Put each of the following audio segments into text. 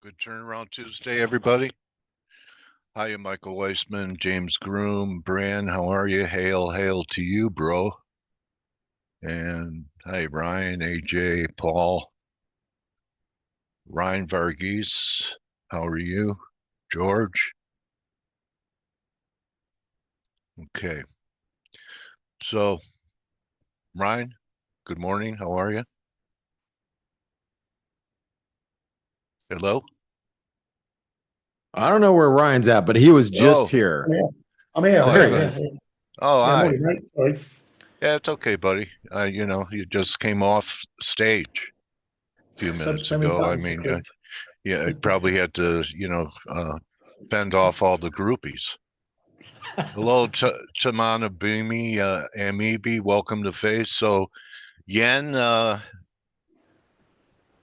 Good turnaround Tuesday, everybody. Hiya, Michael Weissman, James Groom, Bran, how are you? Hail to you, bro. And hi, Ryan, AJ, Paul, Ryan Varghese, how are you? George. Okay. So, Ryan, good morning. How are you? Hello? I don't know where Ryan's at, but he was just Oh, here. I'm here. oh, There I he thought, is. oh, Yeah, hi. morning, mate. Sorry. Yeah, it's okay, buddy. You just came off stage a few minutes So many ago. I buttons to mean, click. yeah, I probably had to, fend off all the groupies. Hello, Tamana Bimi, Amibi, welcome to Face. So yen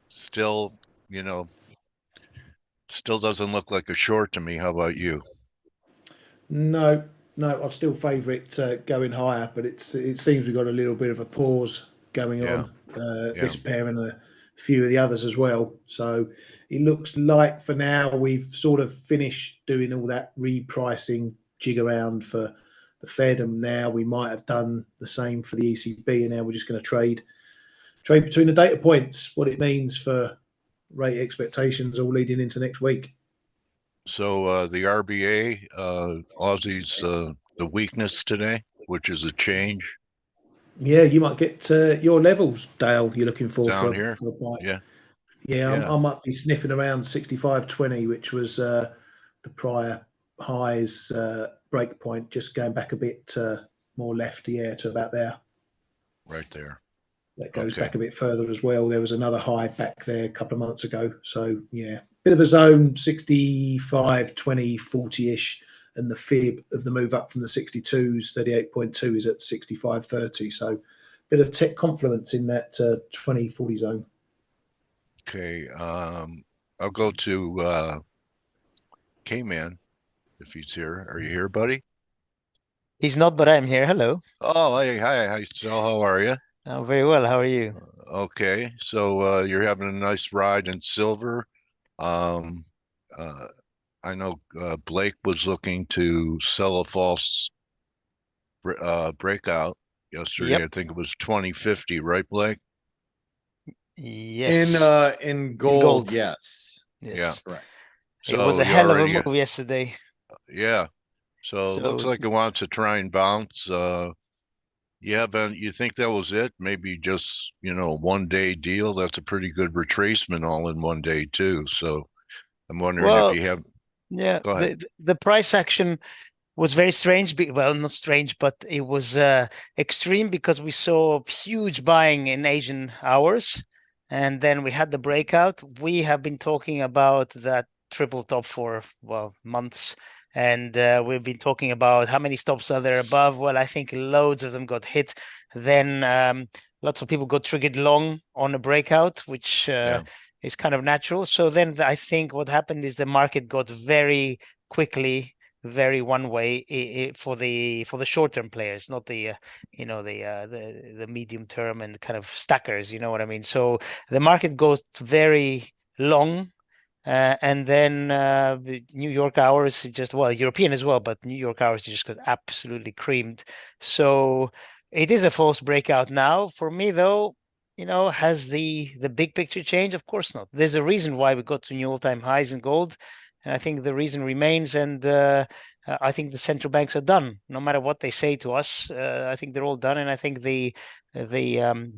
still, you know, still doesn't look like a short to me. How about you? No, I still favour it going higher, but it seems we've got a little bit of a pause going Yeah, on. yeah. This pair and a few of the others as well. So it looks like for now we've sort of finished doing all that repricing jig around for the Fed, and now we might have done the same for the ECB, and now we're just going to trade between the data points, what it means for rate expectations all leading into next week. So the RBA, Aussie's the weakness today, which is a change Yeah, you might get your levels, Dale. You're looking for down for here. for a bite. Yeah, Yeah, yeah, I might be sniffing around 65.20, which was the prior highs break point. Just going back a bit more left, yeah, to about there. right there. That goes Okay. back a bit further as well. There was another high back there a couple of months ago. So yeah, bit of a zone, 65, 20, 40-ish. And the fib of the move up from the 62s, 38.2 is at 65.30. So bit of tech confluence in that 20, 40 zone. Okay. I'll go to K-Man if he's here. Are you here, buddy? He's not, but I'm here. Hello. Oh, hey, hi, Stel. How are you? Oh, very well. How are you? Okay, so you're having a nice ride in silver. Um, uh, I know Blake was looking to sell a false breakout yesterday. Yep. I think it was 2050, right, Blake? Yes. In In gold, gold. yes. Yeah. Yes. Correct. It was So a you hell of a already, move yesterday. yeah. So it looks So like it wants to try and bounce. You think that was it? Maybe just, 1 day deal. That's a pretty good retracement all in 1 day too. So I'm wondering if well, you have, yeah, go ahead. the price action was very strange. Well, not strange, but it was extreme because we saw huge buying in Asian hours, and then we had the breakout. We have been talking about that triple top for months, and we've been talking about how many stops are there above. Well, I think loads of them got hit. Then lots of people got triggered long on a breakout, which Yeah. is kind of natural. So then I think what happened is the market got very quickly very one way for the short term players, not the the medium term and kind of stackers. You know what I mean? So the market goes very long. And then the New York hours just European as well, but New York hours just got absolutely creamed. So it is a false breakout now. For me, though, has the big picture changed? Of course not. There's a reason why we got to new all-time highs in gold, and I think the reason remains. And I think the central banks are done, no matter what they say to us. I think they're all done, and I think the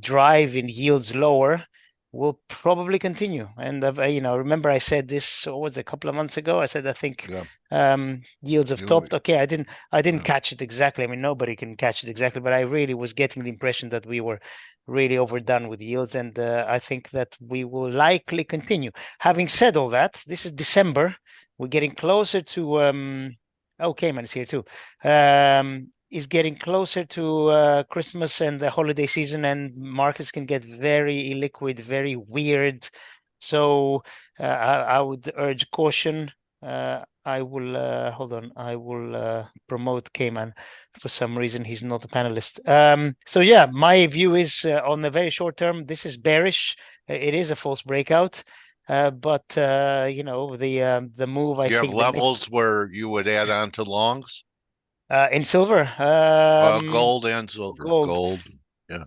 drive in yields lower will probably continue. And remember I said this was a couple of months ago. I said I think yields have topped. Okay, I didn't catch it exactly. I mean, nobody can catch it exactly, but I really was getting the impression that we were really overdone with yields, and I think that we will likely continue. Having said all that, this is December. We're getting closer to Cayman is here too. Is getting closer to Christmas and the holiday season, and markets can get very illiquid, very weird. So I would urge caution. I will hold on. I will promote Cayman. For some reason, he's not a panelist. So yeah, my view is on the very short term, this is bearish. It is a false breakout. but you know, the move, I Do you have think the next levels where you would add on to longs? in silver, Gold and silver. gold. Gold. Yeah.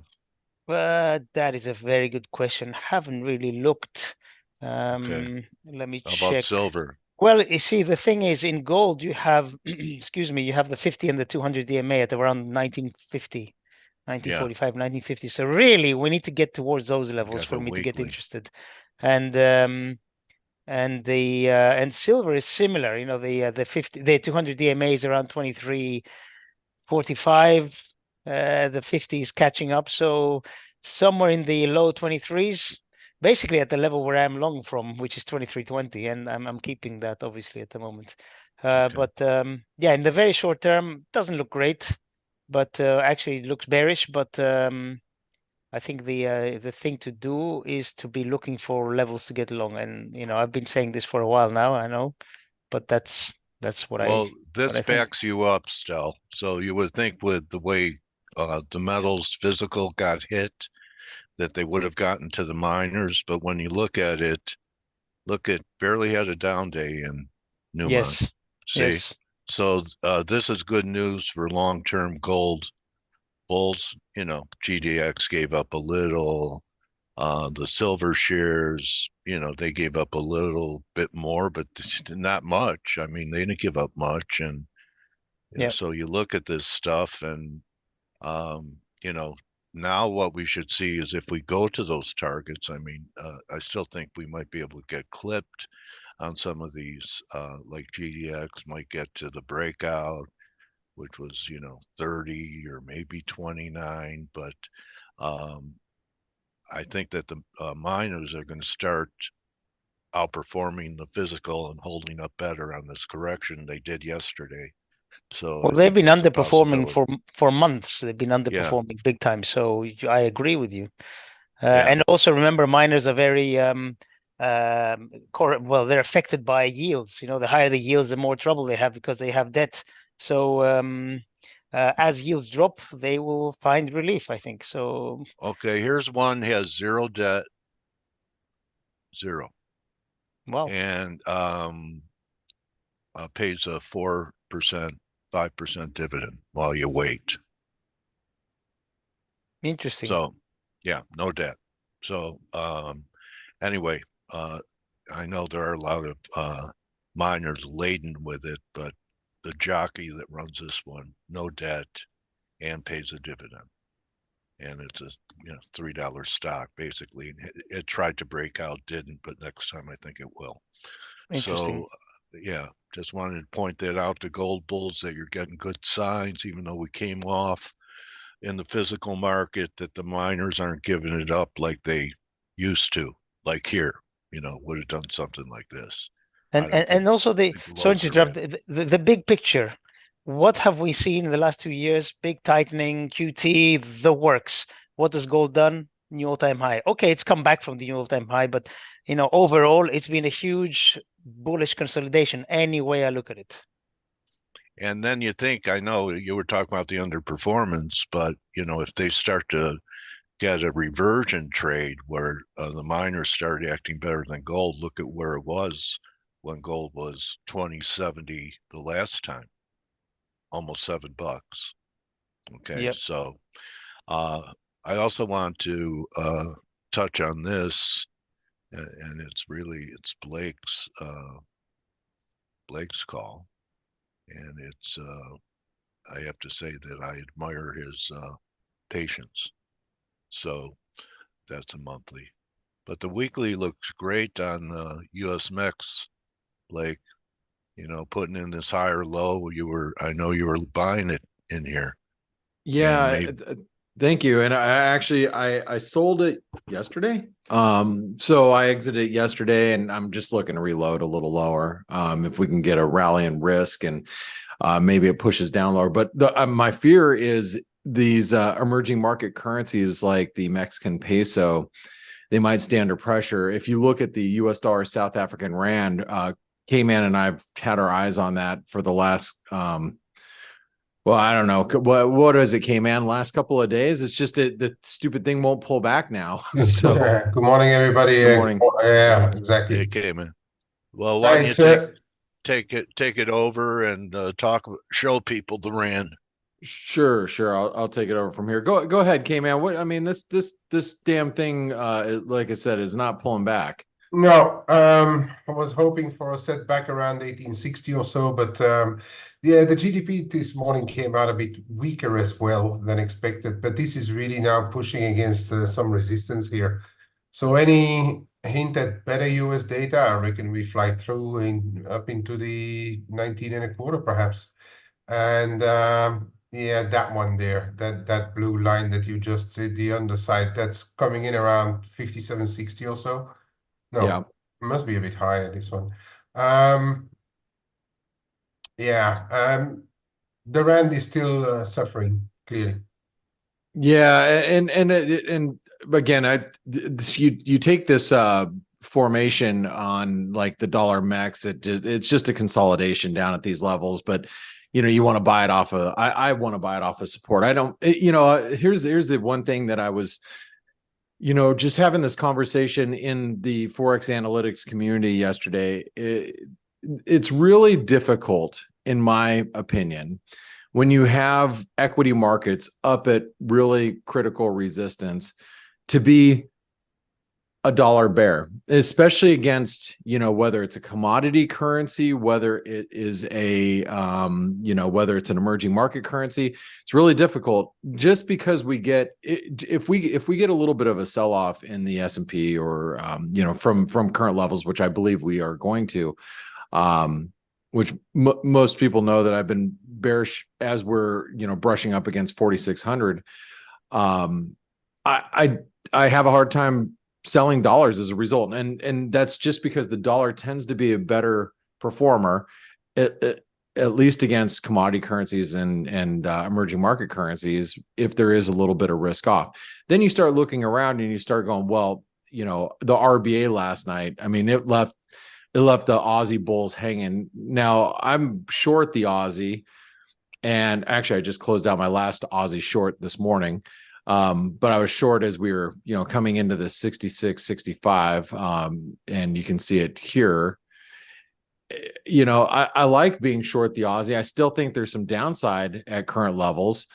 That is a very good question. Haven't really looked. Okay. Let me How about check. silver? Well, you see, the thing is, in gold, you have, excuse me, you have the 50 and the 200 DMA at around 1950, Yeah. 1945, 1950. So really, we need to get towards those levels Got for the me to get weekly. interested. And and silver is similar. You know, the 200 DMA is around 23.45. The 50 is catching up. So somewhere in the low 23s, basically at the level where I'm long from, which is 23.20, and I'm keeping that obviously at the moment. Okay. But yeah, in the very short term, doesn't look great, but actually it looks bearish. But I think the thing to do is to be looking for levels to get long. And you know, I've been saying this for a while now, I know, but that's what Well, I this think. backs you up, Stel. So you would think with the way the metals physical got hit that they would have gotten to the miners, but when you look at it, look at barely had a down day in Newmont. Yes, See, yes. so this is good news for long-term gold bulls. You know, GDX gave up a little. The silver shares, you know, they gave up a little bit more, but not much. I mean, they didn't give up much, and Yeah. so you look at this stuff, and you know, now what we should see is if we go to those targets. I mean, I still think we might be able to get clipped on some of these, like GDX might get to the breakout, which was, you know, 30 or maybe 29, but um, I think that the miners are going to start outperforming the physical and holding up better on this correction they did yesterday. So Well, I they've think been that's a underperforming possibility. for months. They've been Yeah, underperforming big time. So I agree with you. yeah. And also remember, miners are very well, they're affected by yields. You know, the higher the yields, the more trouble they have because they have debt. So as yields drop, they will find relief, I think. So Okay, here's one has zero debt, zero, wow, and pays a 4%, 5% dividend while you wait. interesting. So, yeah, no debt. So, anyway, I know there are a lot of miners laden with it, but the jockey that runs this one, no debt and pays a dividend. And it's a $3 stock basically. And it tried to break out, didn't, but next time I think it will. Interesting. So yeah, just wanted to point that out to gold bulls that you're getting good signs, even though we came off in the physical market, that the miners aren't giving it up like they used to, like here, would have done something like this. I don't think, And also I the think the sorry lows to are interrupt in. the big picture. What have we seen in the last 2 years? Big tightening, QT, the works. What has gold done? New all-time high. Okay, it's come back from the new all-time high, but overall, it's been a huge bullish consolidation. Any way I look at it. And then you think, I know you were talking about the underperformance, but if they start to get a reversion trade where the miners started acting better than gold, look at where it was when gold was 2070 the last time, almost $7. Okay, Yep. so I also want to touch on this, and it's Blake's call, and it's I have to say that I admire his patience. So that's a monthly, but the weekly looks great on USMX. Blake, putting in this higher low. I know you were buying it in here, and Yeah, maybe thank you. And I actually I sold it yesterday. So I exited yesterday, and I'm just looking to reload a little lower. If we can get a rally in risk, and maybe it pushes down lower. But my fear is these emerging market currencies like the Mexican peso, they might stay under pressure. If you look at the US dollar, South African rand, K-Man and I've had our eyes on that for the last Well, I don't know. What is it, K-Man? Last couple of days, it's just the stupid thing won't pull back now. So, Good morning, everybody. Good morning. Yeah, exactly. It came in. Well, why don't Right, you so take it over and show people the rand. Sure. I'll take it over from here. Go ahead, K-Man. What I mean, this damn thing, like I said, is not pulling back. no, I was hoping for a setback around 1860 or so, but yeah, the GDP this morning came out a bit weaker as well than expected. But this is really now pushing against some resistance here. So any hint at better US data, I reckon we fly through up into the 19 and a quarter perhaps. And yeah, that one there, that blue line that you just did, the underside, that's coming in around 57.60 or so. No, Yeah. it must be a bit higher, this one. Yeah, the rand is still suffering, clearly. Yeah, and again, you take this formation on like the dollar max, it's just a consolidation down at these levels, but you want to buy it off of I want to buy it off of support. I don't here's the one thing that I was just having this conversation in the ForexAnalytix community yesterday. It's really difficult, in my opinion, when you have equity markets up at really critical resistance, to be a dollar bear, especially against, whether it's a commodity currency, whether it is a, whether it's an emerging market currency. It's really difficult just because if we get a little bit of a sell-off in the S&P or, from current levels, which I believe we are going to, which most people know that I've been bearish as we're, brushing up against 4,600. I have a hard time selling dollars as a result. And that's just because the dollar tends to be a better performer, at least against commodity currencies and emerging market currencies, if there is a little bit of risk off. Then you start looking around and you start going, well, the RBA last night, I mean, it left the Aussie bulls hanging. Now I'm short the Aussie, and actually I just closed out my last Aussie short this morning. But I was short as we were, coming into the 66, 65, and you can see it here. I like being short the Aussie. I still think there's some downside at current levels.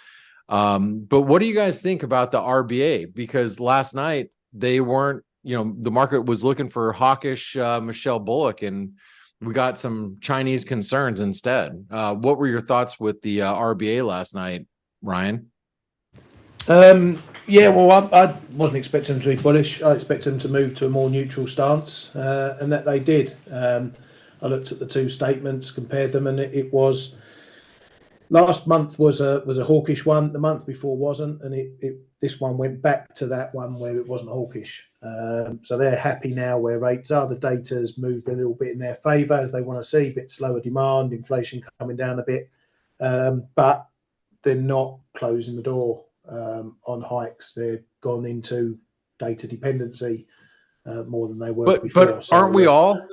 But what do you guys think about the RBA? Because last night they weren't, the market was looking for hawkish Michelle Bullock, and we got some Chinese concerns instead. What were your thoughts with the RBA last night, Ryan? Yeah, well, I wasn't expecting them to be bullish. I expected them to move to a more neutral stance, and that they did. I looked at the two statements, compared them, and it was last month was a hawkish one. The month before wasn't, and this one went back to that one where it wasn't hawkish. So they're happy now where rates are. The data's moved a little bit in their favour, as they want to see a bit slower demand, inflation coming down a bit, but they're not closing the door on hikes. They're gone into data dependency more than they were before. But aren't we all?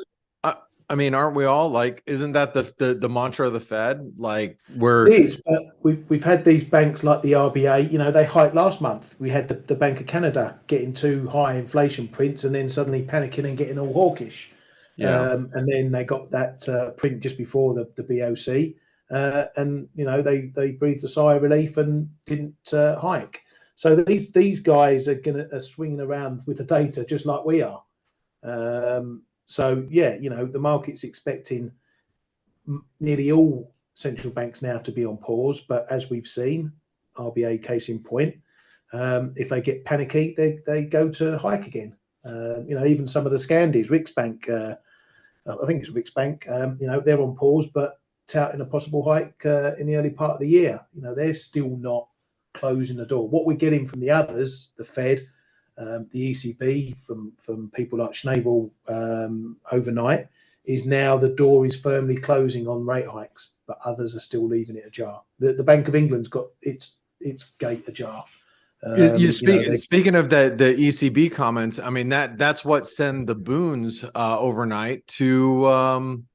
I mean, aren't we all like? Isn't that the mantra of the Fed? Like it is, but we've had these banks like the RBA. They hiked last month. We had the Bank of Canada getting too high inflation prints, and then suddenly panicking and getting all hawkish. Yeah. And then they got that print just before the BOC. And they breathed a sigh of relief and didn't hike. So these guys are swinging around with the data just like we are. So yeah, the market's expecting nearly all central banks now to be on pause. But as we've seen, RBA case in point, if they get panicky, they go to hike again. Even some of the Scandies, Riksbank, I think it's Riksbank, they're on pause, but touting a possible hike in the early part of the year. They're still not closing the door. What we're getting from the others, the Fed, the ECB, from people like Schnabel overnight, is now the door is firmly closing on rate hikes, but others are still leaving it ajar. The Bank of England's got its gate ajar. Speaking of the ECB comments, I mean that's what sent the boons overnight to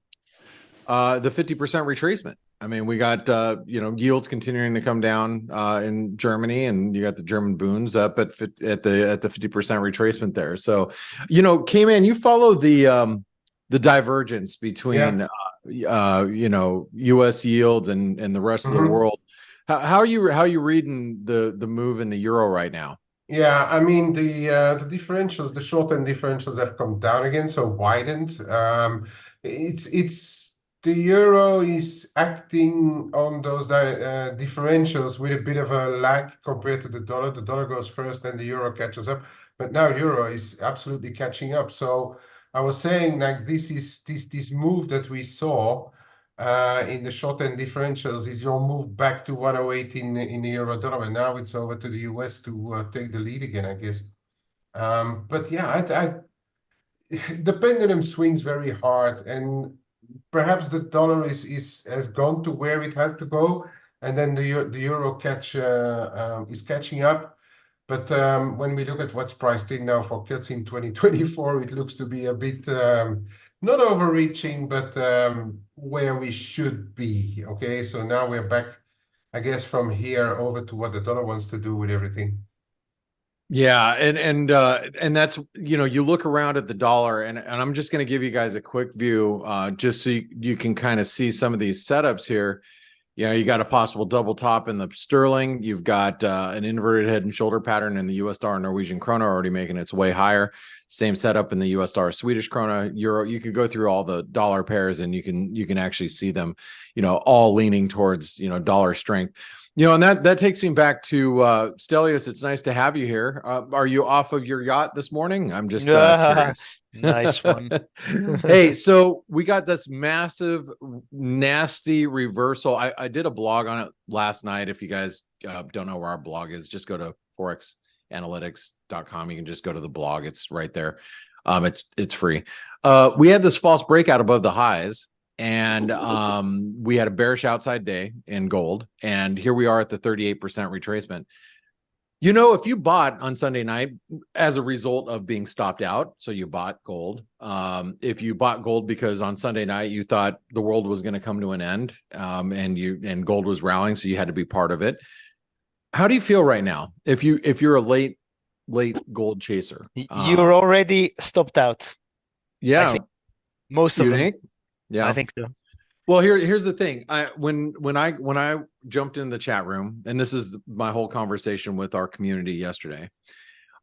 the 50% retracement. I mean, we got yields continuing to come down in Germany, and you got the German bunds up at the 50% retracement there. So, K-Man, you follow the divergence between U.S. yields and the rest of the world. How are you reading the move in the euro right now? Yeah, I mean the differentials, the short-end differentials have come down again, so widened. It's the euro is acting on those differentials with a bit of a lag compared to the dollar. The dollar goes first, then the euro catches up. But now euro is absolutely catching up. So I was saying, like, this move that we saw in the short-end differentials is your move back to 108 in the euro dollar, and now it's over to the US to take the lead again, I guess. But yeah, the pendulum swings very hard, and perhaps the dollar has gone to where it has to go, and then the euro is catching up. But when we look at what's priced in now for cuts in 2024, it looks to be a bit not overreaching, but where we should be. Okay, so now we're back, I guess, from here over to what the dollar wants to do with everything. Yeah, and that's, you look around at the dollar, and I'm just going to give you guys a quick view, just so you can kind of see some of these setups here. You got a possible double top in the sterling. You've got an inverted head and shoulder pattern in the US dollar, Norwegian krona already making its way higher. Same setup in the US dollar, Swedish krona, euro. You could go through all the dollar pairs, and you can actually see them, all leaning towards, dollar strength. And that takes me back to Stelios. It's nice to have you here. Are you off of your yacht this morning? I'm just curious. Nice one. Hey, so we got this massive, nasty reversal. I did a blog on it last night. If you guys don't know where our blog is, just go to ForexAnalytix.com. You can just go to the blog. It's right there. It's free. We had this false breakout above the highs, and we had a bearish outside day in gold, and here we are at the 38% retracement. If you bought on Sunday night as a result of being stopped out, so you bought gold. If you bought gold because on Sunday night you thought the world was going to come to an end, and gold was rallying, so you had to be part of it. How do you feel right now? If you're a late gold chaser, you're already stopped out. Yeah, I think most of them. Think? Yeah, I think so. Well, here's the thing. When I jumped in the chat room, and this is my whole conversation with our community yesterday,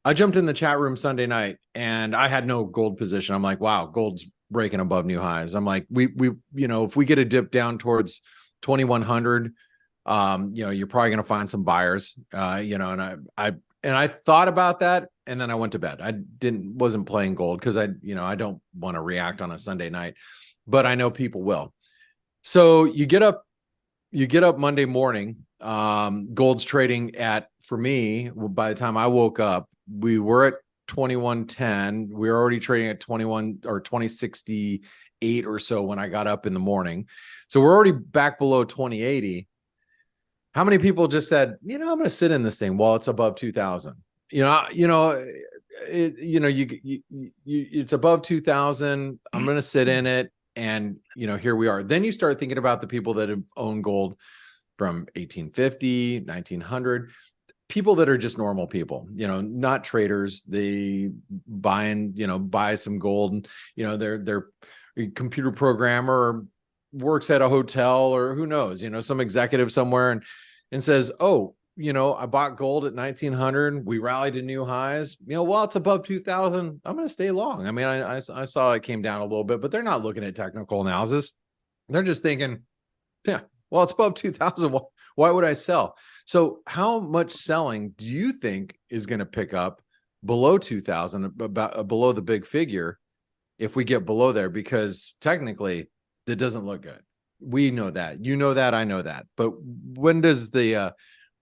I jumped in the chat room Sunday night, and I had no gold position. I'm like, wow, gold's breaking above new highs. I'm like, we if we get a dip down towards 2100, you're probably going to find some buyers, and I thought about that, and then I went to bed. I wasn't playing gold because I don't want to react on a Sunday night, but I know people will. So you get up Monday morning, gold's trading at, for me, by the time I woke up, we were at 2110. We were already trading at 21 or 2068 or so when I got up in the morning. So we're already back below 2080. How many people just said, I'm going to sit in this thing while it's above 2000? It's above 2000. I'm going to sit in it. And, here we are. Then you start thinking about the people that have owned gold from 1850, 1900, people that are just normal people, not traders. They buy some gold, and, they're a computer programmer or works at a hotel, or who knows, some executive somewhere and says, oh, I bought gold at 1900. We rallied to new highs. Well, it's above 2000. I'm going to stay long. I mean, I saw it came down a little bit, but they're not looking at technical analysis. They're just thinking, yeah, well, it's above 2000. Why would I sell? So how much selling do you think is going to pick up below 2000, below the big figure, if we get below there? Because technically that doesn't look good. We know that. That. I know that. But when does the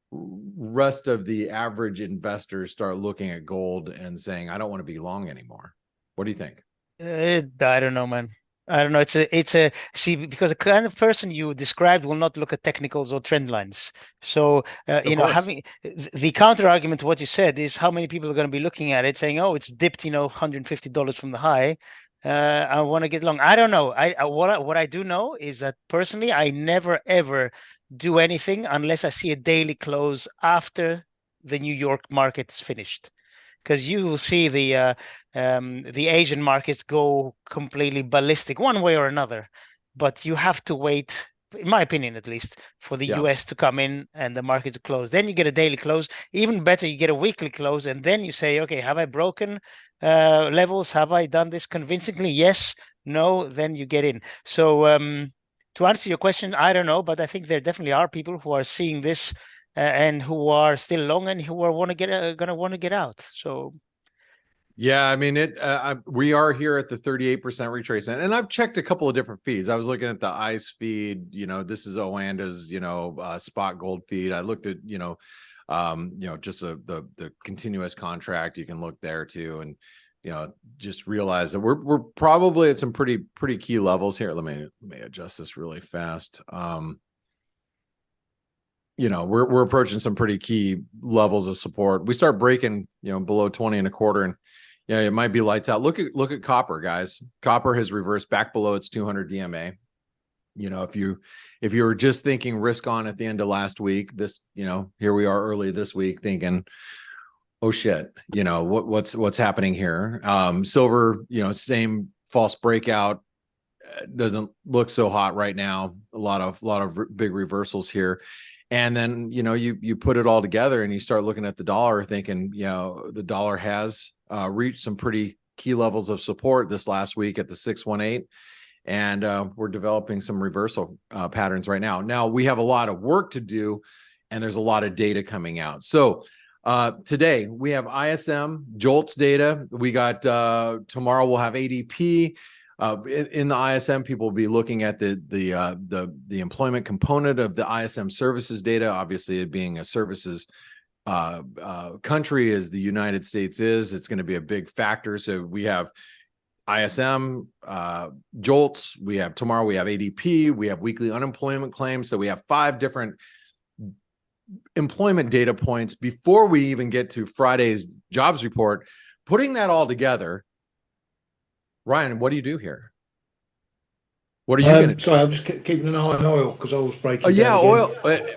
rest of the average investors start looking at gold and saying, I don't want to be long anymore? What do you think? I don't know, man. I don't know. See, because the kind of person you described will not look at technicals or trend lines. So, having the counter argument to what you said is how many people are going to be looking at it saying, oh, it's dipped, $150 from the high. I want to get long. I don't know. What I do know is that personally, I never ever do anything unless I see a daily close after the New York market is finished, because you will see the Asian markets go completely ballistic one way or another. But you have to wait, in my opinion at least, for the US to come in and the market to close. Then you get a daily close. Even better, you get a weekly close, and then you say, okay, have I broken levels? Have I done this convincingly? Yes, no, then you get in. So to answer your question, I don't know, but I think there definitely are people who are seeing this and who are still long and who are gonna want to get out. So yeah, I mean we are here at the 38% retracement, and I've checked a couple of different feeds. I was looking at the ICE feed. This is Oanda's spot gold feed. I looked at just the continuous contract. You can look there too, and just realize that we're probably at some pretty key levels here. Let me adjust this really fast. We're approaching some pretty key levels of support. We start breaking below 20 and a quarter, and it might be lights out. Look at copper, guys. Copper has reversed back below its 200 DMA. If you were just thinking risk on at the end of last week, here we are early this week thinking, oh shit, what's happening here? Silver, same false breakout, doesn't look so hot right now. A lot of big reversals here. And then, you put it all together and you start looking at the dollar thinking, the dollar has reached some pretty key levels of support this last week at the 618. And we're developing some reversal patterns right now. Now, we have a lot of work to do, and there's a lot of data coming out. So today we have ISM, JOLTS data. We got tomorrow we'll have ADP. In the ISM, people will be looking at the employment component of the ISM services data. Obviously, it being a services country as the United States is, it's going to be a big factor. So we have ISM, JOLTS. Tomorrow we have ADP. We have weekly unemployment claims. So we have 5 different employment data points before we even get to Friday's jobs report. Putting that all together, Ryan, what do you do here? What are you going to do? Sorry, I'm just keeping an eye on oil because I was breaking. Oh yeah, oil.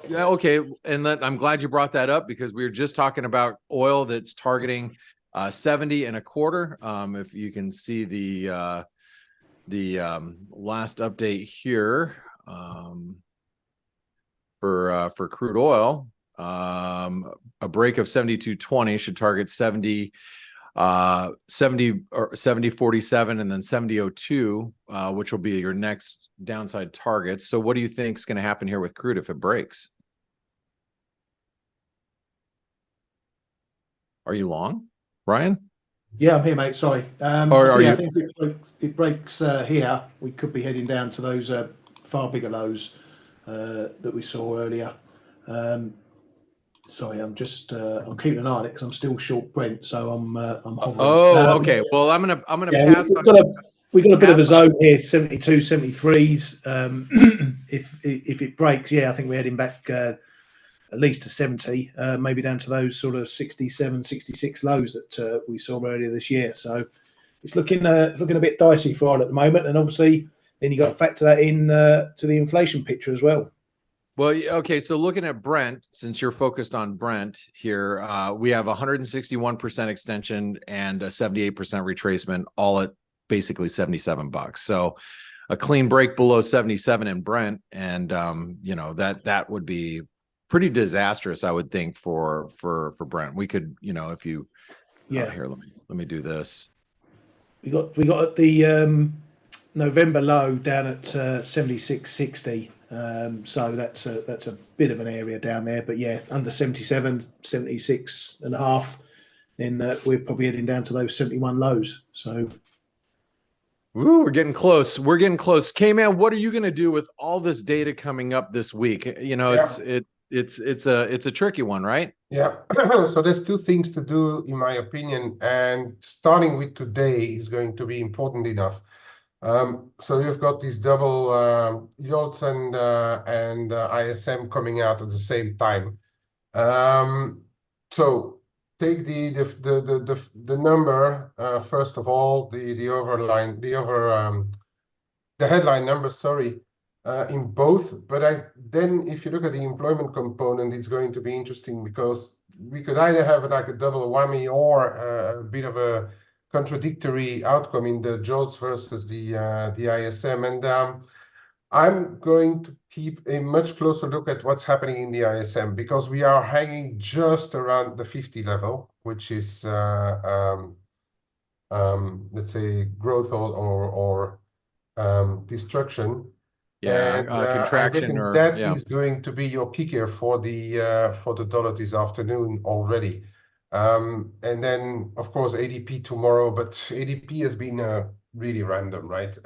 Okay, and I'm glad you brought that up because we were just talking about oil that's targeting 70 and a quarter. If you can see the last update here for crude oil, a break of 72.20 should target 70 or 70.47 and then 70.02, which will be your next downside target. So what do you think is going to happen here with crude if it breaks? Are you long, Ryan? Yeah, I'm here, mate. Sorry. I think if it breaks here, we could be heading down to those far bigger lows that we saw earlier. Sorry, I'm just I'm keeping an eye on it because I'm still short Brent, so I'm hovering. Oh, okay. Well, I'm gonna pass. We've got a bit of a zone here, 72, 73s. If it breaks, I think we're heading back at least to 70, maybe down to those sort of 67, 66 lows that we saw earlier this year. So it's looking a bit dicey for oil at the moment, and obviously then you got to factor that in to the inflation picture as well. Well, okay, so looking at Brent, since you're focused on Brent here, we have 161% extension and a 78% retracement, all at basically $77. So a clean break below 77 in Brent, and that would be pretty disastrous, I would think, for Brent. We could, if you here, let me do this. We got the November low down at 76.60. So that's a bit of an area down there, but under 77, 76 and a half, then we're probably heading down to those 71 lows. So ooh, we're getting close. We're getting close. K-Man, what are you going to do with all this data coming up this week? It's a tricky one, right? Yeah. So there's 2 things to do, in my opinion, and starting with today is going to be important enough. So you've got these double YOLTS and ISM coming out at the same time. So take the number first of all, the headline number, sorry, in both. But then if you look at the employment component, it's going to be interesting because we could either have like a double whammy or a bit of a contradictory outcome in the JOLTS versus the ISM. And I'm going to keep a much closer look at what's happening in the ISM because we are hanging just around the 50 level, which is let's say growth or destruction. Yeah, And I contraction reckon or that yeah. is going to be your kicker for the dollar this afternoon already. And then of course ADP tomorrow, but ADP has been really random, right?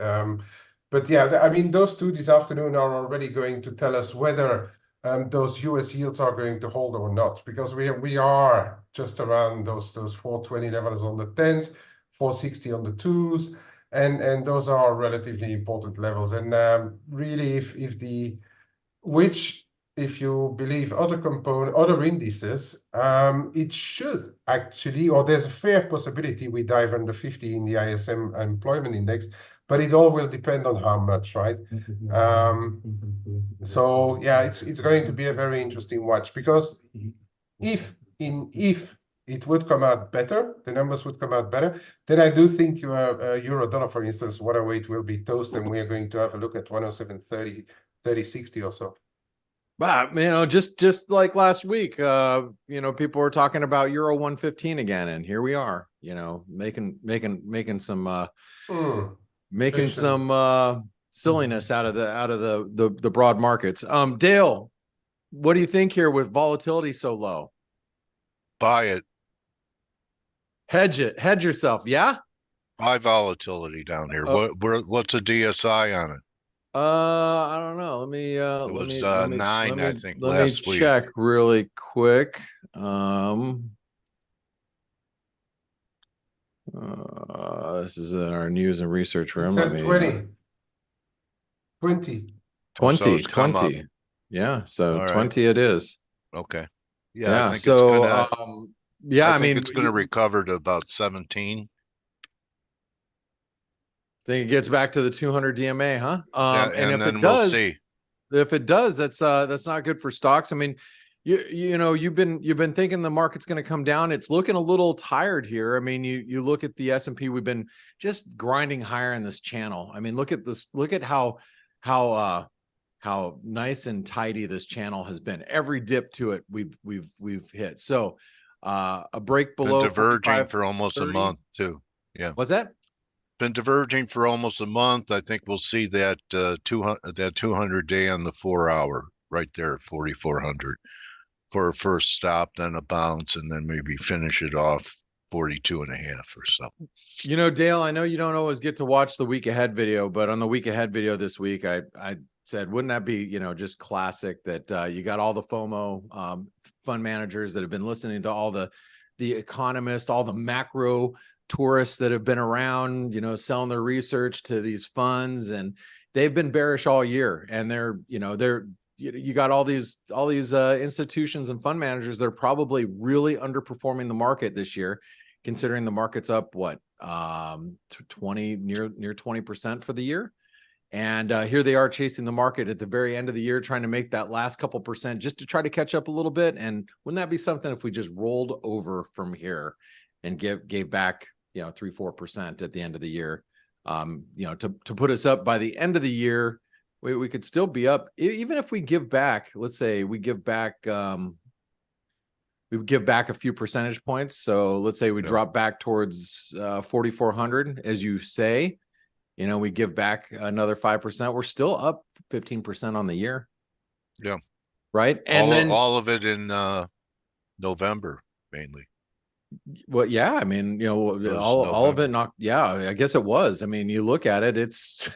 But yeah, I mean those two this afternoon are already going to tell us whether those US yields are going to hold or not, because we are just around those 420 levels on the 10s, 460 on the 2s. And those are relatively important levels. And really, if you believe other indices, it should actually, or there's a fair possibility we dive under 50 in the ISM employment index, but it all will depend on how much, right? So yeah, it's going to be a very interesting watch because if it would come out better, the numbers would come out better, then I do think euro dollar, for instance, 108 will be toast, and we are going to have a look at 107.30, 30.60 or so. But just like last week, people were talking about Euro 115 again, and here we are, making some silliness out of the broad markets. Dale, what do you think here with volatility so low? Buy it. Hedge yourself. Yeah. Buy volatility down here. What's a DSI on it? I don't know. Let me it was 9, I think, last week. Check really quick. This is in our news and research room. Let me 20. 20. Yeah, so right. 20 it is. Okay. Yeah, I think so it's gonna I mean it's gonna recover to about 17. Think it gets back to the 200 DMA, huh? And if then we'll see. If it does, that's not good for stocks. I mean, you've been thinking the market's going to come down. It's looking a little tired here. I mean, you look at the S&P, we've been just grinding higher in this channel. I mean, look at this. Look at how nice and tidy this channel has been. Every dip to it, we've hit. So a break below been diverging for almost a month too. Yeah. What's that? Been diverging for almost a month. I think we'll see that 200 day on the 4 hour right there at 4,400 for a first stop, then a bounce, and then maybe finish it off 42.5 or so. Dale, I know you don't always get to watch the week ahead video, but on the week ahead video this week, I said, wouldn't that be, just classic that you got all the FOMO fund managers that have been listening to all the economists, all the macro tourists that have been around, selling their research to these funds, and they've been bearish all year. And you got all these institutions and fund managers that are probably really underperforming the market this year, considering the market's up 20 near 20% for the year. And here they are chasing the market at the very end of the year, trying to make that last couple percent just to try to catch up a little bit. And wouldn't that be something if we just rolled over from here and gave back 3-4% at the end of the year, to put us up by the end of the year? We could still be up, even if we give back. Let's say we give back a few percentage points. So let's say we drop back towards 4,400, as you say. We give back another 5%. We're still up 15% on the year. Yeah. Right. And all of it in November mainly. Well, yeah, I mean, all of it not. Yeah, I guess it was. I mean, you look at it, it's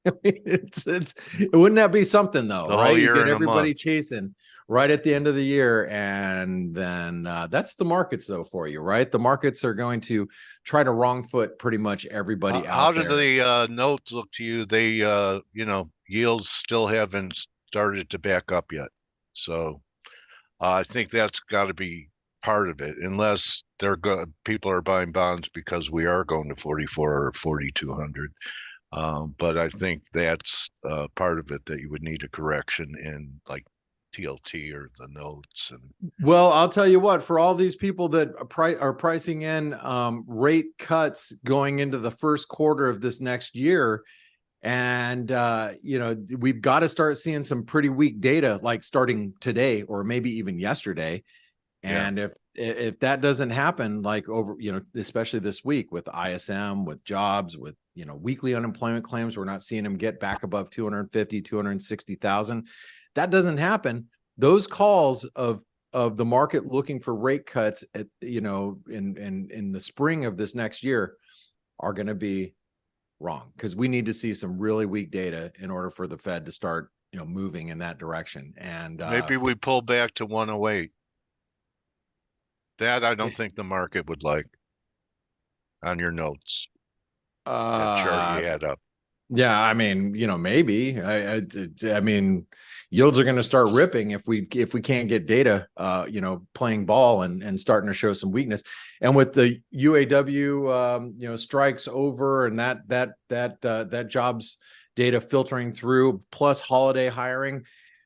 wouldn't that be something though, right? You get everybody chasing right at the end of the year, and then that's the markets though for you, right? The markets are going to try to wrong foot pretty much everybody out there. How do the notes look to you? They yields still haven't started to back up yet, so I think that's got to be part of it, unless people are buying bonds because we are going to 44 or 4,200. But I think that's part of it, that you would need a correction in like TLT or the notes. And well, I'll tell you what, for all these people that are pricing in rate cuts going into the first quarter of this next year, and we've got to start seeing some pretty weak data, like starting today or maybe even yesterday. And if that doesn't happen, like over, especially this week with ISM, with jobs, with, weekly unemployment claims, we're not seeing them get back above 250, 260,000. That doesn't happen. Those calls of the market looking for rate cuts at, in the spring of this next year are going to be wrong, because we need to see some really weak data in order for the Fed to start, moving in that direction. And maybe we pull back to 108. That I don't think the market would like on your notes. That chart you had up. Yeah, I mean, maybe. I mean, yields are going to start ripping if we can't get data, playing ball and starting to show some weakness. And with the UAW, strikes over, and that jobs data filtering through, plus holiday hiring,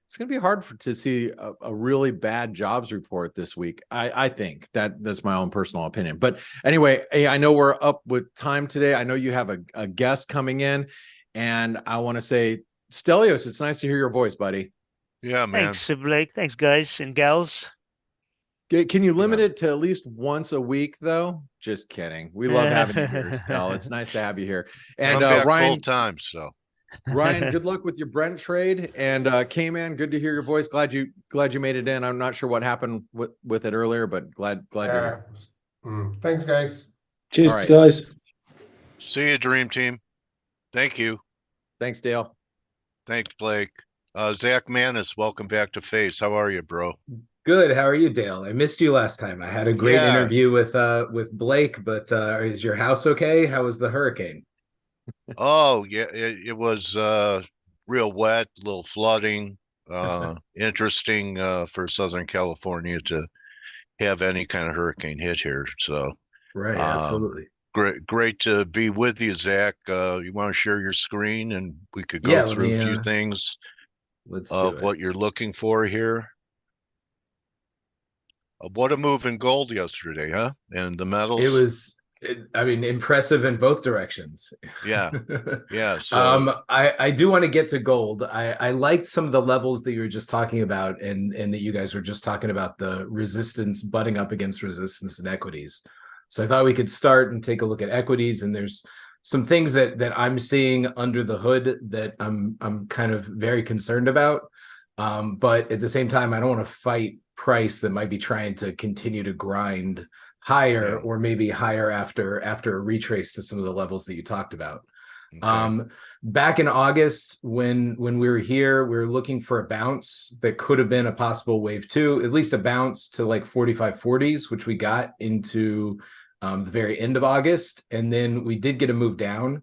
it's going to be hard to see a really bad jobs report this week. I think that's my own personal opinion. But anyway, hey, I know we're up with time today. I know you have a guest coming in, and I want to say, Stelios, it's nice to hear your voice, buddy. Yeah, man. Thanks, Blake. Thanks, guys and gals. Can you limit it to at least once a week, though? Just kidding. We love having you here, Stel. It's nice to have you here. And Ryan, full time, so. Ryan, good luck with your Brent trade. And K-Man, good to hear your voice. Glad you made it in. I'm not sure what happened with it earlier, but glad you're here. Thanks, guys. Cheers, guys. See you, Dream Team. Thank you. Thanks, Dale. Thanks, Blake. Zach Manis, welcome back to F.A.C.E. How are you, bro? Good. How are you, Dale? I missed you last time. I had a great interview with Blake, but is your house okay? How was the hurricane? Oh, yeah, it was real wet, a little flooding. Interesting for Southern California to have any kind of hurricane hit here. So, right, absolutely. Great to be with you, Zach. You want to share your screen, and we could go through a few things of what you're looking for here. What a move in gold yesterday, huh? And the metals. It was, impressive in both directions. Yeah. Yeah. So I do want to get to gold. I liked some of the levels that you were just talking about, and that you guys were just talking about, the resistance butting up against resistance in equities. So I thought we could start and take a look at equities, and there's some things that I'm seeing under the hood that I'm kind of very concerned about. But at the same time, I don't want to fight price that might be trying to continue to grind higher, or maybe higher after a retrace to some of the levels that you talked about. Okay. Back in August, when we were here, we were looking for a bounce that could have been a possible wave 2, at least a bounce to like 45.40s, which we got into the very end of August, and then we did get a move down.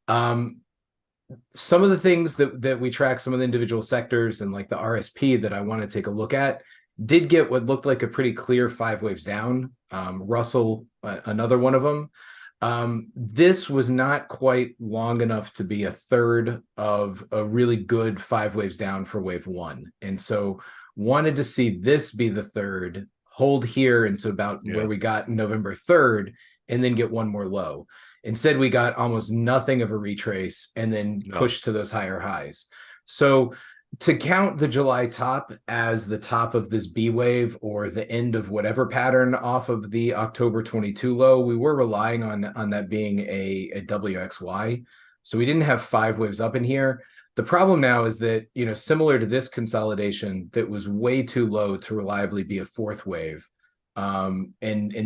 Some of the things that we track, some of the individual sectors and like the RSP that I want to take a look at, did get what looked like a pretty clear 5 waves down. Russell, another one of them. This was not quite long enough to be a third of a really good 5 waves down for wave 1. And so wanted to see this be the third, hold here into about where we got November 3rd, and then get one more low. Instead, we got almost nothing of a retrace and then pushed to those higher highs. So to count the July top as the top of this B wave, or the end of whatever pattern off of the October 22 low, we were relying on that being a WXY. So we didn't have 5 waves up in here. The problem now is that, similar to this consolidation that was way too low to reliably be a 4th wave, and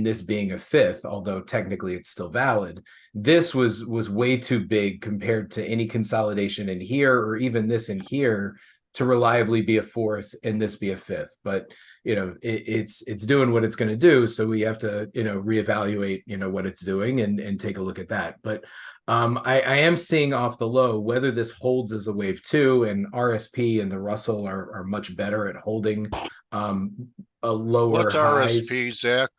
this being a 5th, although technically it's still valid, this was way too big compared to any consolidation in here, or even this in here, to reliably be a fourth and this be a fifth. But it's doing what it's going to do, so we have to reevaluate what it's doing and take a look at that. But I am seeing off the low whether this holds as a wave two, and RSP and the Russell are much better at holding a lower What's highs. RSP, Zach?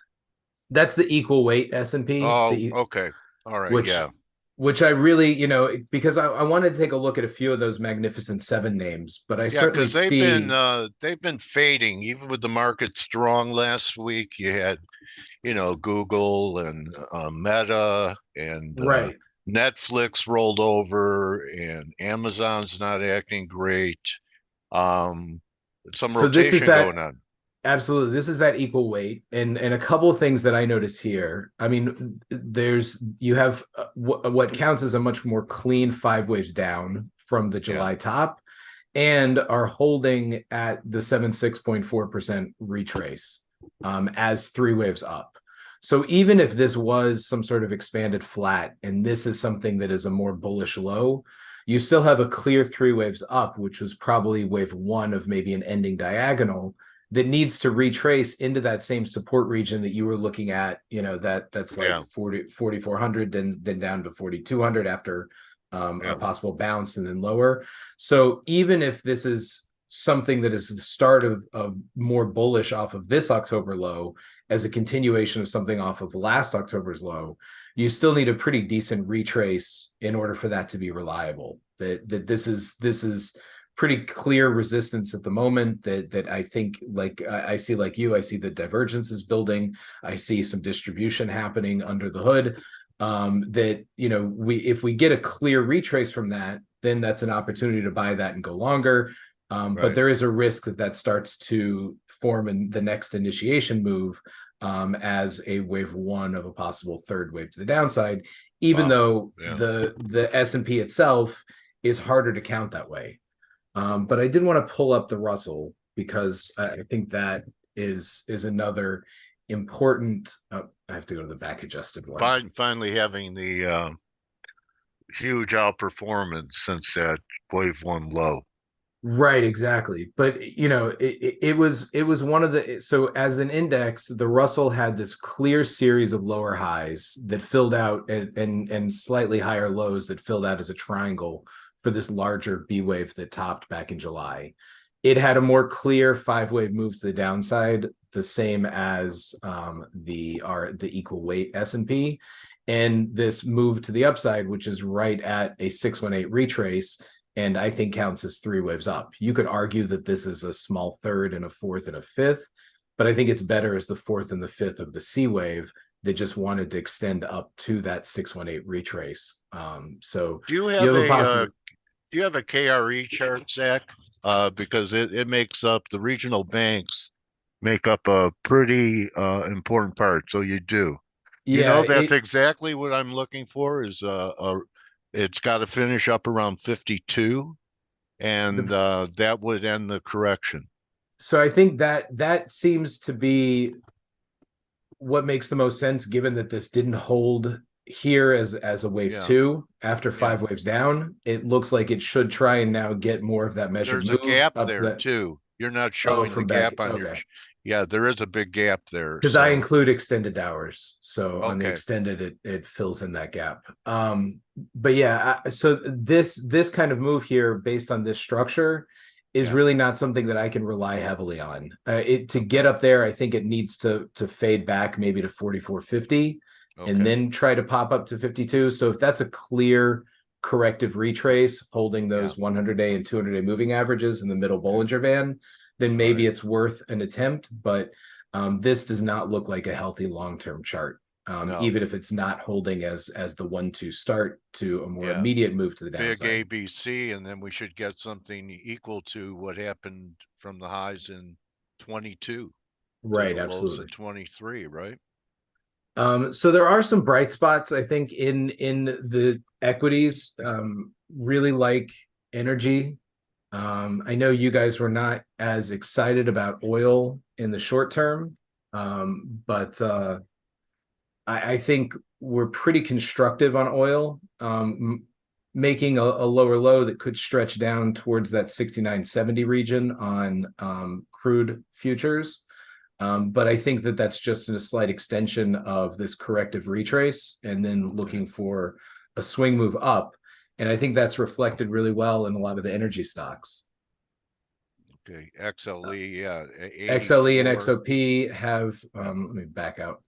That's the equal weight S&P. Oh, okay. All right. Which I really, because I wanted to take a look at a few of those Magnificent Seven names, but I certainly because they've been fading even with the market strong last week. You had, Google and Meta and right. Netflix rolled over, and Amazon's not acting great. Some rotation going on. Absolutely. This is that equal weight. And a couple of things that I notice here. I mean, you have what counts as a much more clean 5 waves down from the July top, and are holding at the 76.4% retrace as 3 waves up. So even if this was some sort of expanded flat, and this is something that is a more bullish low, you still have a clear 3 waves up, which was probably wave 1 of maybe an ending diagonal that needs to retrace into that same support region that you were looking at, that's like 4,400 then down to 4,200 after a possible bounce and then lower. So even if this is something that is the start of more bullish off of this October low as a continuation of something off of last October's low, you still need a pretty decent retrace in order for that to be reliable. That this is pretty clear resistance at the moment that I think, like I see, like you, I see the divergence is building. I see some distribution happening under the hood. That if we get a clear retrace from that, then that's an opportunity to buy that and go longer. But there is a risk that starts to form in the next initiation move as a wave 1 of a possible third wave to the downside, even though the S&P itself is harder to count that way. But I did want to pull up the Russell because I think that is another important. I have to go to the back adjusted one. Finally having the huge outperformance since that wave 1 low. Right, exactly. But it was one of the, so as an index, the Russell had this clear series of lower highs that filled out and slightly higher lows that filled out as a triangle for this larger B wave that topped back in July. It had a more clear 5-wave move to the downside, the same as the equal weight S&P, and this move to the upside, which is right at a 618 retrace, and I think counts as 3 waves up. You could argue that this is a small third and a fourth and a fifth, but I think it's better as the fourth and the fifth of the C wave that just wanted to extend up to that 618 retrace. So do you have a KRE chart, Zach? Because it makes up, the regional banks make up a pretty important part. So you do. That's exactly what I'm looking for. Is it's got to finish up around 52, and that would end the correction. So I think that seems to be what makes the most sense, given that this didn't hold here as a wave 2 after 5 waves down. It looks like it should try and now get more of that measured move. There's a gap there too. You're not showing the gap on your. Yeah, there is a big gap there. Because I include extended hours. So on the extended, it fills in that gap. But yeah, so this kind of move here based on this structure is really not something that I can rely heavily on. To get up there, I think it needs to fade back maybe to 44.50 and then try to pop up to 52. So if that's a clear corrective retrace holding those 100-day and 200-day moving averages in the middle Bollinger Band, then maybe it's worth an attempt. But this does not look like a healthy long-term chart, even if it's not holding as the 1-2 start to a more immediate move to the downside. Big ABC, and then we should get something equal to what happened from the highs in 22. Right, to the absolutely. Lows in 23, right? So there are some bright spots, I think, in the equities. Really like energy. I know you guys were not as excited about oil in the short term, but I think we're pretty constructive on oil. making a lower low that could stretch down towards that 69.70 region on crude futures. But I think that that's just a slight extension of this corrective retrace and then looking for a swing move up. And I think that's reflected really well in a lot of the energy stocks. Okay, XLE, yeah, XLE and 84. XOP have, let me back up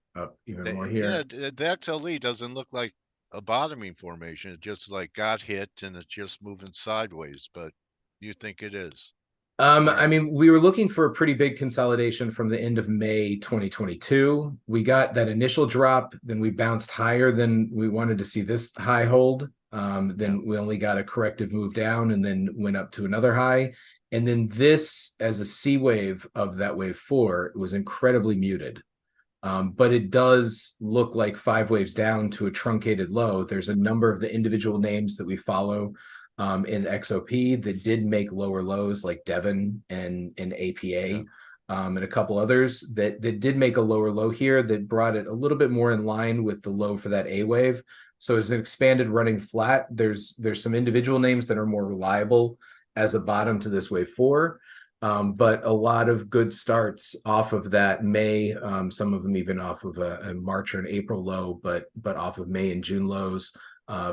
even more You know, here. the XLE doesn't look like a bottoming formation. It just like got hit and it's just moving sideways, but you think it is? I mean, we were looking for a pretty big consolidation from the end of May 2022. We got that initial drop, then we bounced higher than we wanted to see this high hold. Then we only got a corrective move down and then went up to another high. And then this, as a C wave of that wave 4, was incredibly muted. But it does look like 5 waves down to a truncated low. There's a number of the individual names that we follow in XOP that did make lower lows, like Devon and APA, and a couple others that did make a lower low here that brought it a little bit more in line with the low for that A wave. So as an expanded running flat, there's some individual names that are more reliable as a bottom to this wave 4. But a lot of good starts off of that May, some of them even off of a March or an April low, but off of May and June lows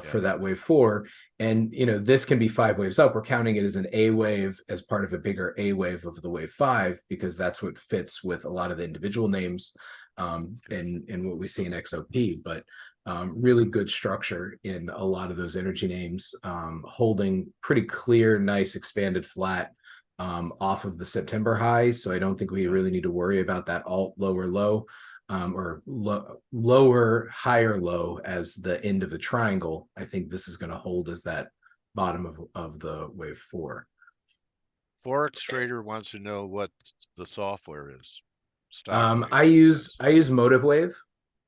for that wave 4. And, you know, this can be 5 waves up. We're counting it as an A wave as part of a bigger A wave of the wave 5, because that's what fits with a lot of the individual names and what we see in XOP. But really good structure in a lot of those energy names, holding pretty clear, nice expanded flat off of the September highs. So I don't think we really need to worry about that alt lower low or lower higher low as the end of the triangle. I think this is going to hold as that bottom of the wave 4. Forex trader wants to know what the software is. I use Motive Wave,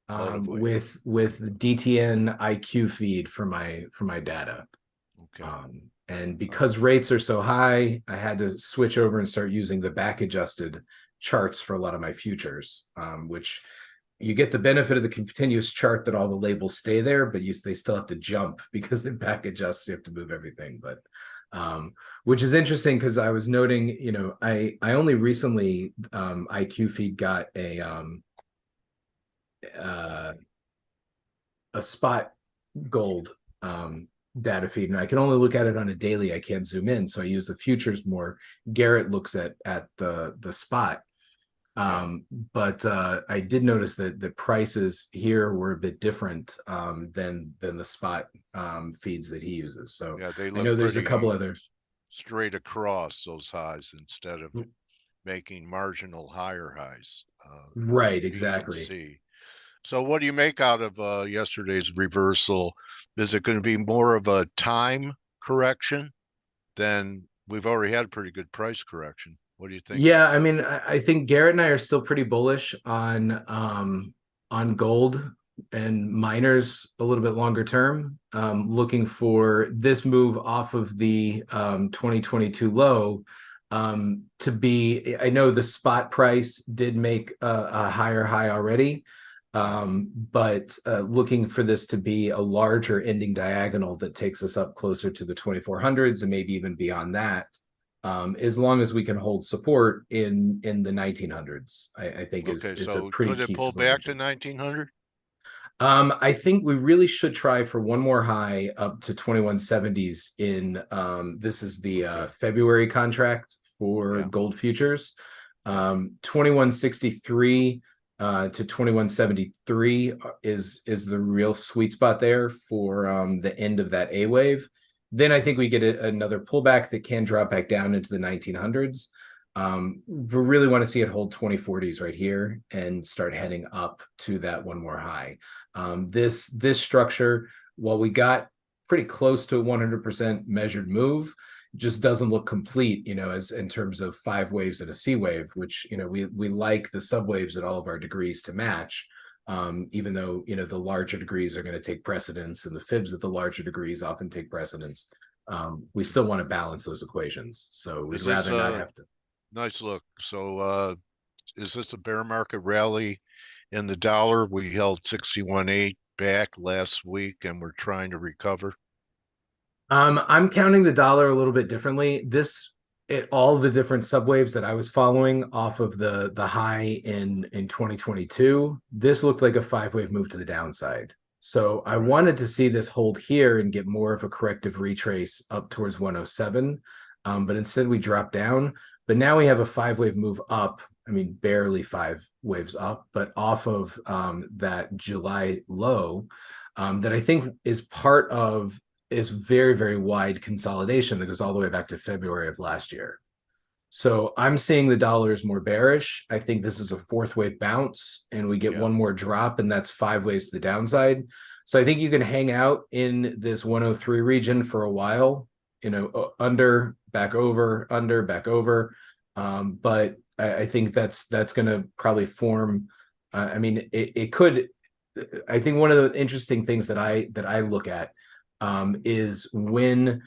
Motive Wave. with DTN IQ feed for my data. Okay. And because rates are so high, I had to switch over and start using the back adjusted charts for a lot of my futures, which you get the benefit of the continuous chart that all the labels stay there, but they still have to jump because it back adjusts. You have to move everything, but which is interesting because I was noting, you know, I only recently IQ feed got a spot gold data feed, and I can only look at it on a daily. I can't zoom in, so I use the futures more. Garrett looks at the spot, but I did notice that the prices here were a bit different than the spot feeds that he uses. So yeah, they look I know there's a couple other straight across those highs instead of making marginal higher highs. Right, exactly. C. So what do you make out of yesterday's reversal? Is it going to be more of a time correction than we've already had a pretty good price correction? What do you think? Yeah, I mean, I think Garrett and I are still pretty bullish on gold and miners a little bit longer term, looking for this move off of the 2022 low to be. I know the spot price did make a higher high already, but looking for this to be a larger ending diagonal that takes us up closer to the 2400s and maybe even beyond that, as long as we can hold support in the 1900s. I think is so a pretty could it key pull back to 1900? I think we really should try for one more high up to 2170s in this is the February contract for gold futures. 2163 to 2173 is the real sweet spot there for the end of that A wave. Then I think we get another pullback that can drop back down into the 1900s. We really want to see it hold 2040s right here and start heading up to that one more high. This structure, while we got pretty close to a 100% measured move, just doesn't look complete, you know, as in terms of 5 waves and a C wave, which, you know, we like the subwaves at all of our degrees to match, even though, you know, the larger degrees are going to take precedence and the fibs at the larger degrees often take precedence. We still want to balance those equations, so we'd rather not have to. Nice look. So is this a bear market rally in the dollar? We held 61.8 back last week and we're trying to recover. I'm counting the dollar a little bit differently. All the different subwaves that I was following off of the high in 2022, this looked like a 5-wave move to the downside. So I wanted to see this hold here and get more of a corrective retrace up towards 107. But instead we dropped down. But now we have a 5-wave move up. I mean, barely 5 waves up, but off of that July low that I think is part of is very, very wide consolidation that goes all the way back to February of last year. So I'm seeing the dollar is more bearish. I think this is a 4th wave bounce and we get one more drop, and that's 5 waves to the downside. So I think you can hang out in this 103 region for a while, under, back over, under, back over. But I think that's going to probably form. I mean, it could. I think one of the interesting things that I look at is when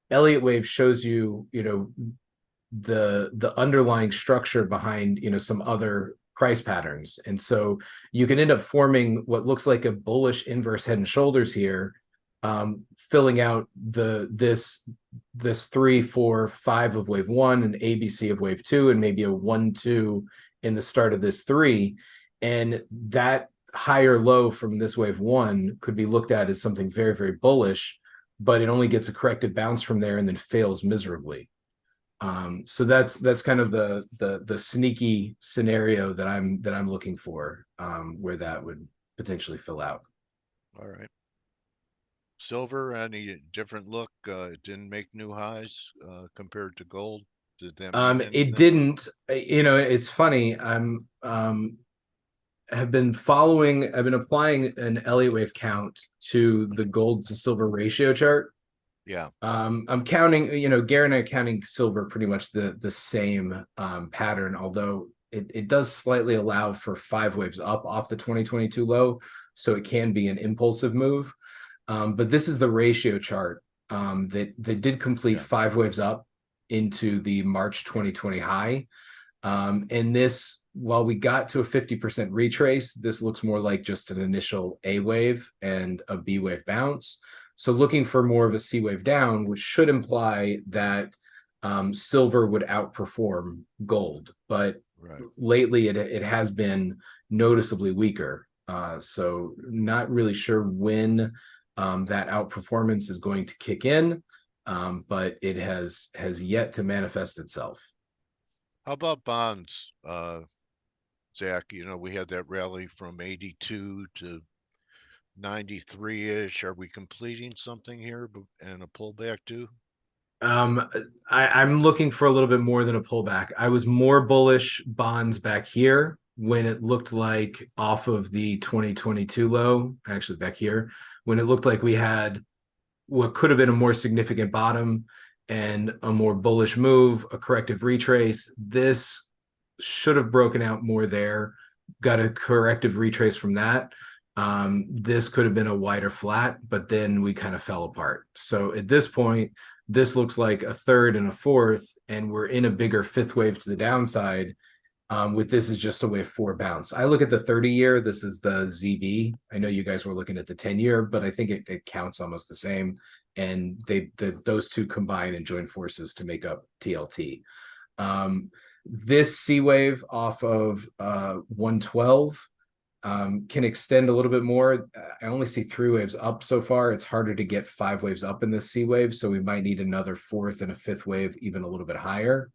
Elliott wave shows you, the underlying structure behind, some other price patterns. And so you can end up forming what looks like a bullish inverse head and shoulders here, filling out this 3, 4, 5 of wave 1 and ABC of wave 2, and maybe a 1, 2 in the start of this 3. And that higher low from this wave 1 could be looked at as something very, very bullish, but it only gets a corrected bounce from there and then fails miserably. So that's kind of the sneaky scenario that I'm looking for, where that would potentially fill out. All right. Silver, any different look? It didn't make new highs compared to gold. Did that mean anything? It didn't. It's funny. I've been applying an Elliott wave count to the gold to silver ratio chart. Yeah. I'm counting, Gary and I are counting silver pretty much the same pattern, although it does slightly allow for 5 waves up off the 2022 low, so it can be an impulsive move. But this is the ratio chart that did complete 5 waves up into the March 2020 high. And this, while we got to a 50% retrace, this looks more like just an initial A wave and a B wave bounce. So looking for more of a C wave down, which should imply that silver would outperform gold. But lately it has been noticeably weaker. So not really sure when that outperformance is going to kick in, but it has yet to manifest itself. How about bonds, Zach? We had that rally from 82 to 93-ish. Are we completing something here and a pullback too? I'm looking for a little bit more than a pullback. I was more bullish bonds back here when it looked like off of the 2022 low, actually back here, when it looked like we had what could have been a more significant bottom and a more bullish move, a corrective retrace. This should have broken out more there, got a corrective retrace from that. This could have been a wider flat, but then we kind of fell apart. So at this point, this looks like a 3rd and a 4th, and we're in a bigger 5th wave to the downside. With this is just a wave 4 bounce. I look at the 30-year. This is the ZV. I know you guys were looking at the 10-year, but I think it counts almost the same. And those two combine and join forces to make up TLT. This C wave off of 112 can extend a little bit more. I only see 3 waves up so far. It's harder to get 5 waves up in this C wave, so we might need another 4th and a 5th wave, even a little bit higher.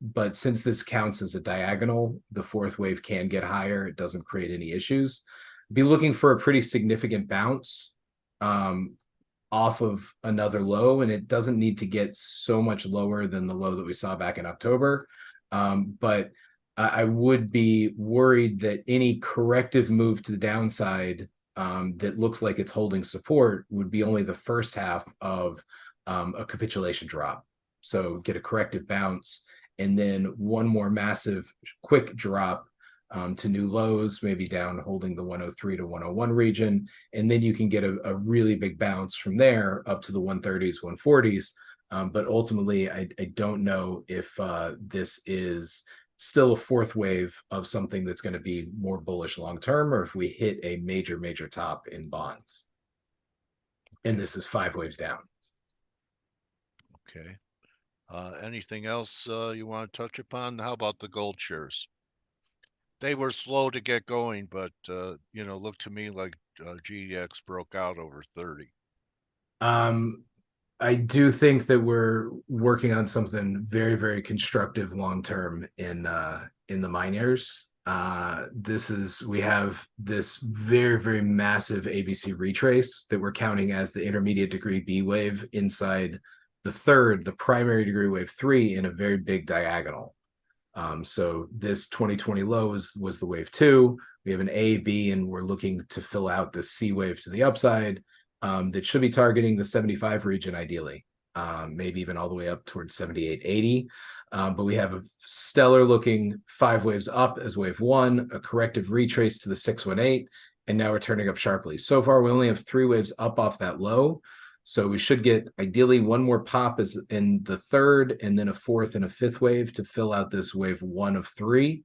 But since this counts as a diagonal, the 4th wave can get higher. It doesn't create any issues. Be looking for a pretty significant bounce off of another low, and it doesn't need to get so much lower than the low that we saw back in October. But I would be worried that any corrective move to the downside that looks like it's holding support would be only the first half of a capitulation drop. So get a corrective bounce, and then one more massive quick drop to new lows, maybe down holding the 103 to 101 region. And then you can get a really big bounce from there up to the 130s, 140s. But ultimately, I don't know if this is still a 4th wave of something that's going to be more bullish long term, or if we hit a major top in bonds. And this is 5 waves down. Okay. Anything else you want to touch upon? How about the gold shares? They were slow to get going, but you know, looked to me like GDX broke out over 30. I do think that we're working on something very, very constructive long term in the miners. We have this very, very massive ABC retrace that we're counting as the intermediate degree B wave inside the primary degree wave 3 in a very big diagonal. So this 2020 low was the wave 2. We have an A, B, and we're looking to fill out the C wave to the upside. That should be targeting the 75 region ideally, maybe even all the way up towards 78.80. But we have a stellar looking 5 waves up as wave 1, a corrective retrace to the 618, and now we're turning up sharply. So far, we only have 3 waves up off that low. So we should get ideally one more pop as in the 3rd, and then a 4th and a 5th wave to fill out this wave 1 of 3,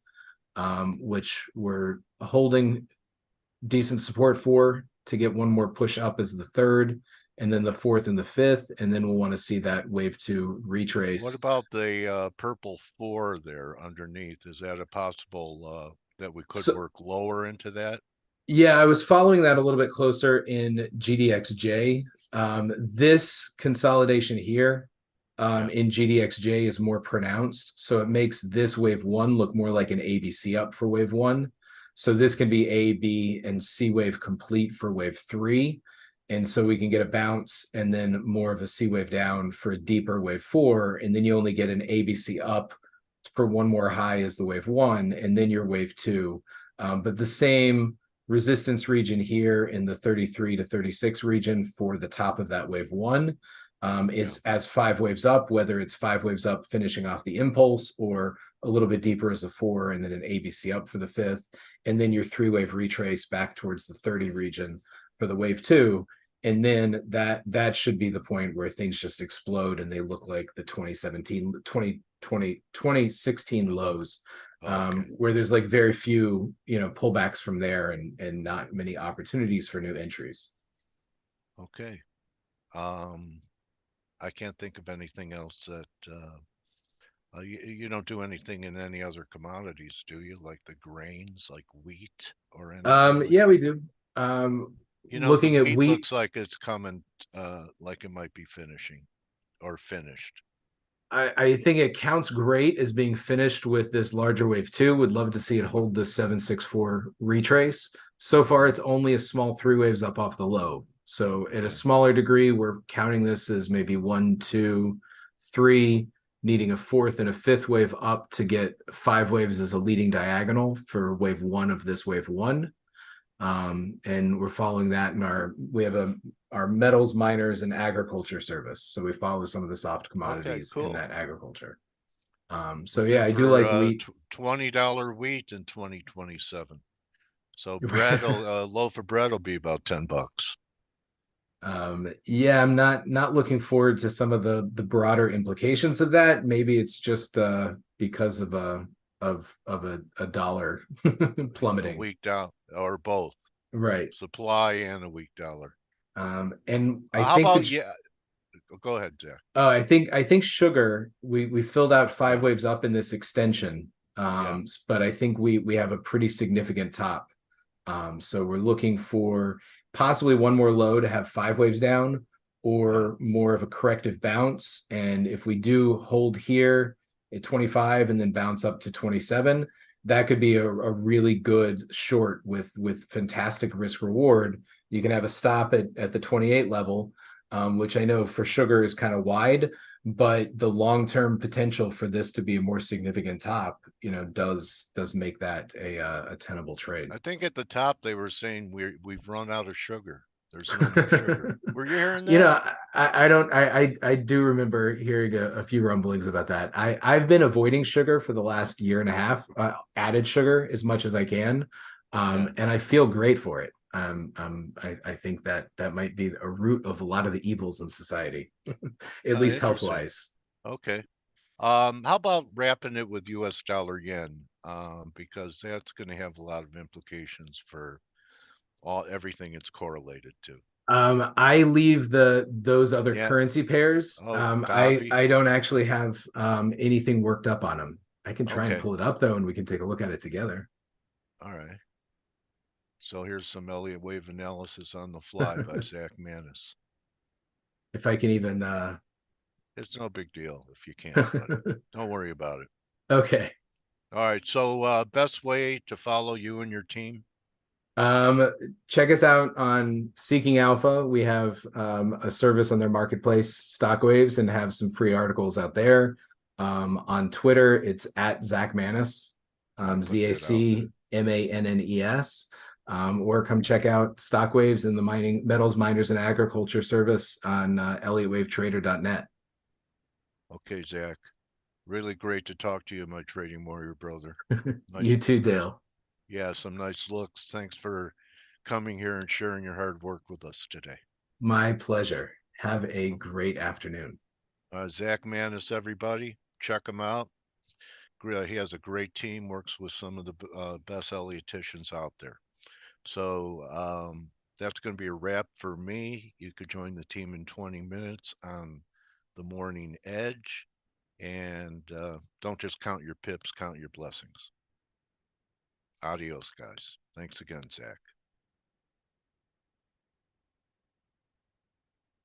which we're holding decent support for to get one more push up as the 3rd, and then the 4th and the 5th, and then we'll want to see that wave 2 retrace. What about the purple 4 there underneath? Is that a possible that we could work lower into that? Yeah, I was following that a little bit closer in GDXJ. This consolidation here in GDXJ is more pronounced, so it makes this wave 1 look more like an ABC up for wave 1. So this can be A, B, and C wave complete for wave 3. And so we can get a bounce and then more of a C wave down for a deeper wave 4. And then you only get an ABC up for one more high as the wave 1, and then your wave 2. But the same resistance region here in the 33 to 36 region for the top of that wave 1 is as 5 waves up, whether it's 5 waves up finishing off the impulse or a little bit deeper as a 4 and then an ABC up for the 5th, and then your 3 wave retrace back towards the 30 region for the wave 2. And then that should be the point where things just explode and they look like the 2016 lows, where there's like very few, pullbacks from there and not many opportunities for new entries. Okay. I can't think of anything else that you don't do anything in any other commodities, do you? Like the grains, like wheat or anything? Yeah, we do. Looking the at wheat wheat looks like it's coming, like it might be finishing or finished. I think it counts great as being finished with this larger wave 2. Would love to see it hold the 764 retrace. So far, it's only a small 3 waves up off the low. So at a smaller degree, we're counting this as maybe 1, 2, 3, needing a 4th and a 5th wave up to get 5 waves as a leading diagonal for wave 1 of this wave 1. And we're following that in we have our metals, miners, and agriculture service. So we follow some of the soft commodities in that agriculture. So yeah, I do like wheat. $20 wheat in 2027. So bread, a loaf of bread will be about $10. Yeah, I'm not looking forward to some of the broader implications of that. Maybe it's just because of a dollar plummeting. A weak dollar or both. Right. Supply and a weak dollar. And I how think about go ahead, Jack. I think sugar, we filled out 5 waves up in this extension. But I think we have a pretty significant top. So we're looking for possibly one more low to have 5 waves down or more of a corrective bounce. And if we do hold here at 25 and then bounce up to 27, that could be a really good short with fantastic risk reward. You can have a stop at the 28 level, which I know for sugar is kind of wide, but the long-term potential for this to be a more significant top, does make that a tenable trade. I think at the top they were saying we've run out of sugar. There's no more sugar. Were you hearing that? I do remember hearing a few rumblings about that. I've been avoiding sugar for the last year and a half, added sugar as much as I can. And I feel great for it. I think that might be a root of a lot of the evils in society, at least health-wise. Okay. How about wrapping it with US dollar yen? Because that's going to have a lot of implications for everything it's correlated to. I leave those other Yeah. currency pairs. Oh, I copy. don't actually have anything worked up on them. I can try and Okay. pull it up though, and we can take a look at it together. All right. So here's some Elliott wave analysis on the fly by Zach Manis. If I can even It's no big deal if you can't, but don't worry about it. Okay. All right. So best way to follow you and your team? Check us out on Seeking Alpha. We have a service on their marketplace, Stockwaves, and have some free articles out there. On Twitter, it's at Zach Manis, ZACMANNES. Or come check out Stockwaves and the Mining Metals Miners and Agriculture service on ElliottWaveTrader.net. Okay, Zach. Really great to talk to you, my trading warrior brother. Nice, You too, Dale. Yeah, some nice looks. Thanks for coming here and sharing your hard work with us today. My pleasure. Have a great afternoon. Zach Manis, everybody, check him out. He has a great team, works with some of the best Elliotticians out there. So that's going to be a wrap for me. You could join the team in 20 minutes on the Morning Edge. And don't just count your pips, count your blessings. Adios, guys. Thanks again, Zach.